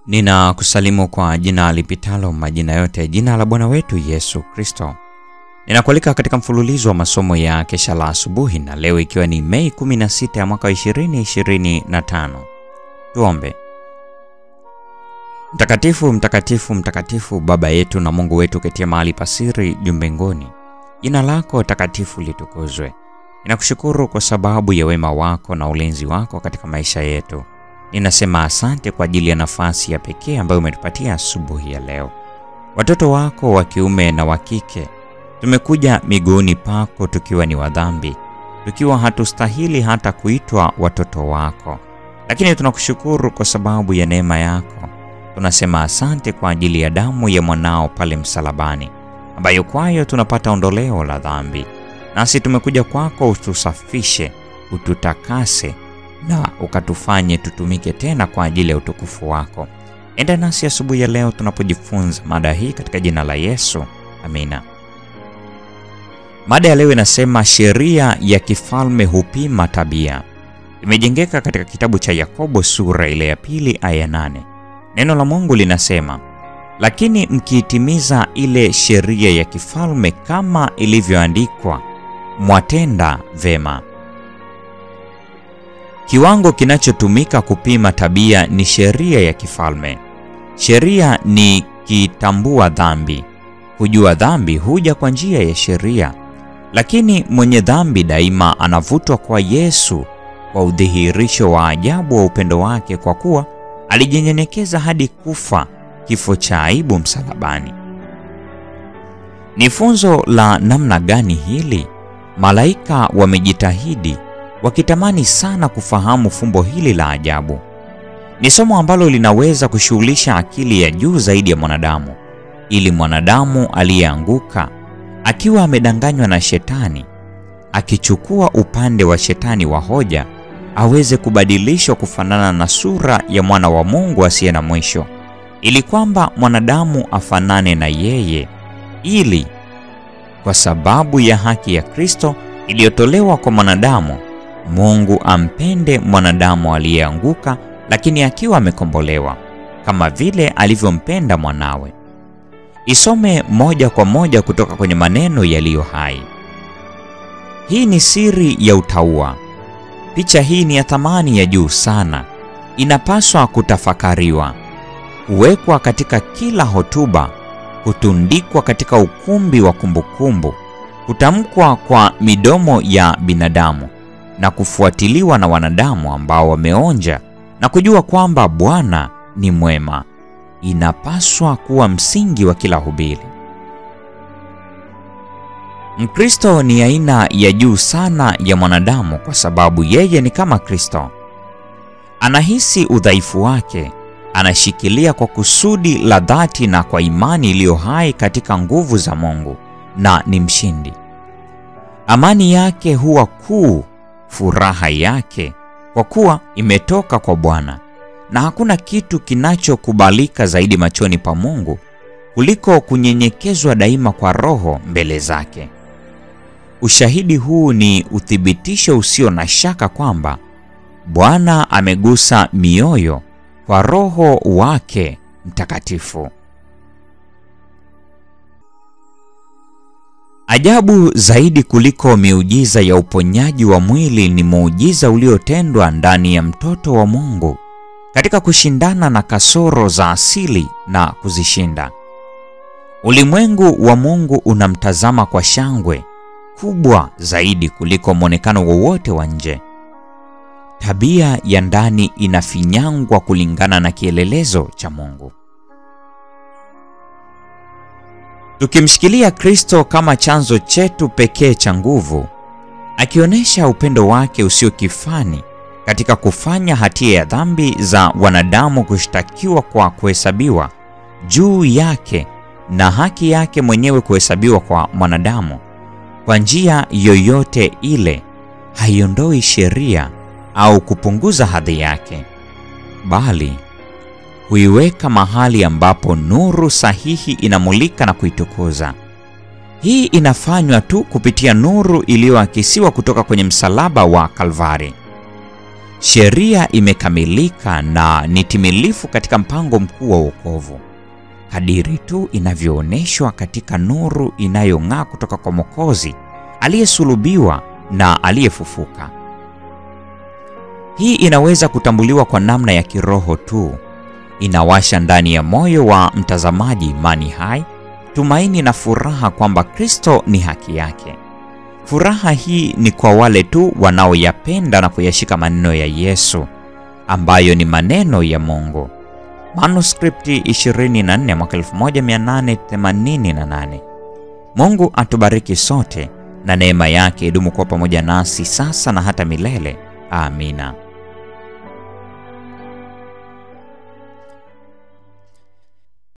Ninakusalimu kwa jina lipitalo majina yote, jina la Bwana wetu Yesu Kristo. Ninakualika katika mfululizo wa masomo ya kesha la asubuhi, na leo ikiwa ni Mei 16 ya mwaka 2025. Tuombe. Mtakatifu, mtakatifu, mtakatifu, Baba yetu na Mungu wetu ketia mahali pasiri juu mbinguni. Jina lako takatifu litukuzwe. Ninakushukuru kwa sababu ya wema wako na ulinzi wako katika maisha yetu. Ninasema asante kwa ajili ya nafasi ya pekee ambayo umetupatia asubuhi ya leo. Watoto wako wa kiume na wa kike, tumekuja miguuni pako tukiwa ni wadhambi, tukiwa hatustahili hata kuitwa watoto wako. Lakini tunakushukuru kwa sababu ya neema yako. Tunasema asante kwa ajili ya damu ya mwanao pale msalabani, ambayo kwayo tunapata ondoleo la dhambi. Nasi tumekuja kwako utusafishe, ututakase na ukatufanye tutumike tena kwa ajili ya utukufu wako. Enda nasi asubuhi ya leo tunapojifunza mada hii katika jina la Yesu. Amina. Mada ya leo inasema sheria ya kifalme hupima tabia. Imejengeka katika kitabu cha Yakobo sura ile ya 2 aya 8. Neno la Mungu linasema, lakini mkiitimiza ile sheria ya kifalme kama ilivyoandikwa, mwatenda vema. Kiwango kinachotumika kupima tabia ni sheria ya kifalme. Sheria ni kitambua dhambi. Kujua dhambi huja kwa njia ya sheria, lakini mwenye dhambi daima anavutwa kwa Yesu kwa udhihirisho wa ajabu wa upendo wake, kwa kuwa alijinyenyekeza hadi kufa, kifo cha aibu msalabani. Ni funzo la namna gani hili? Malaika wamejitahidi wakitamani sana kufahamu fumbo hili la ajabu. Ni somo ambalo linaweza kushughulisha akili ya juu zaidi ya mwanadamu, ili mwanadamu aliyeanguka akiwa amedanganywa na shetani, akichukua upande wa shetani wa hoja, aweze kubadilishwa kufanana na sura ya mwana wa Mungu asiye na mwisho, ili kwamba mwanadamu afanane na yeye, ili kwa sababu ya haki ya Kristo iliyotolewa kwa mwanadamu, Mungu ampende mwanadamu aliyeanguka lakini akiwa amekombolewa, kama vile alivyompenda mwanawe. Isome moja kwa moja kutoka kwenye maneno yaliyo hai. Hii ni siri ya utauwa. Picha hii ni ya thamani ya juu sana. Inapaswa kutafakariwa, kuwekwa katika kila hotuba, kutundikwa katika ukumbi wa kumbukumbu, kutamkwa kwa midomo ya binadamu na kufuatiliwa na wanadamu ambao wameonja na kujua kwamba Bwana ni mwema. Inapaswa kuwa msingi wa kila hubiri. Mkristo ni aina ya juu sana ya mwanadamu, kwa sababu yeye ni kama Kristo. Anahisi udhaifu wake, anashikilia kwa kusudi la dhati na kwa imani iliyo hai katika nguvu za Mungu, na ni mshindi. Amani yake huwa kuu, furaha yake, kwa kuwa imetoka kwa Bwana. Na hakuna kitu kinachokubalika zaidi machoni pa Mungu kuliko kunyenyekezwa daima kwa roho mbele zake. Ushahidi huu ni uthibitisho usio na shaka kwamba Bwana amegusa mioyo kwa Roho wake Mtakatifu. Ajabu zaidi kuliko miujiza ya uponyaji wa mwili ni muujiza uliotendwa ndani ya mtoto wa Mungu katika kushindana na kasoro za asili na kuzishinda. Ulimwengu wa Mungu unamtazama kwa shangwe kubwa zaidi kuliko mwonekano wowote wa nje. Tabia ya ndani inafinyangwa kulingana na kielelezo cha Mungu. Tukimshikilia Kristo kama chanzo chetu pekee cha nguvu, akionyesha upendo wake usio kifani katika kufanya hatia ya dhambi za wanadamu kushtakiwa kwa kuhesabiwa juu yake na haki yake mwenyewe kuhesabiwa kwa mwanadamu, kwa njia yoyote ile haiondoi sheria au kupunguza hadhi yake, bali huiweka mahali ambapo nuru sahihi inamulika na kuitukuza. Hii inafanywa tu kupitia nuru iliyoakisiwa kutoka kwenye msalaba wa Kalvari. Sheria imekamilika na ni timilifu katika mpango mkuu wa wokovu, kadiri tu inavyoonyeshwa katika nuru inayong'aa kutoka kwa Mwokozi aliyesulubiwa na aliyefufuka. Hii inaweza kutambuliwa kwa namna ya kiroho tu. Inawasha ndani ya moyo wa mtazamaji imani hai, tumaini na furaha kwamba Kristo ni haki yake. Furaha hii ni kwa wale tu wanaoyapenda na kuyashika maneno ya Yesu, ambayo ni maneno ya Mungu. Manuskripti 24 mwaka 1888. Mungu atubariki sote na neema yake idumu kwa pamoja nasi sasa na hata milele. Amina.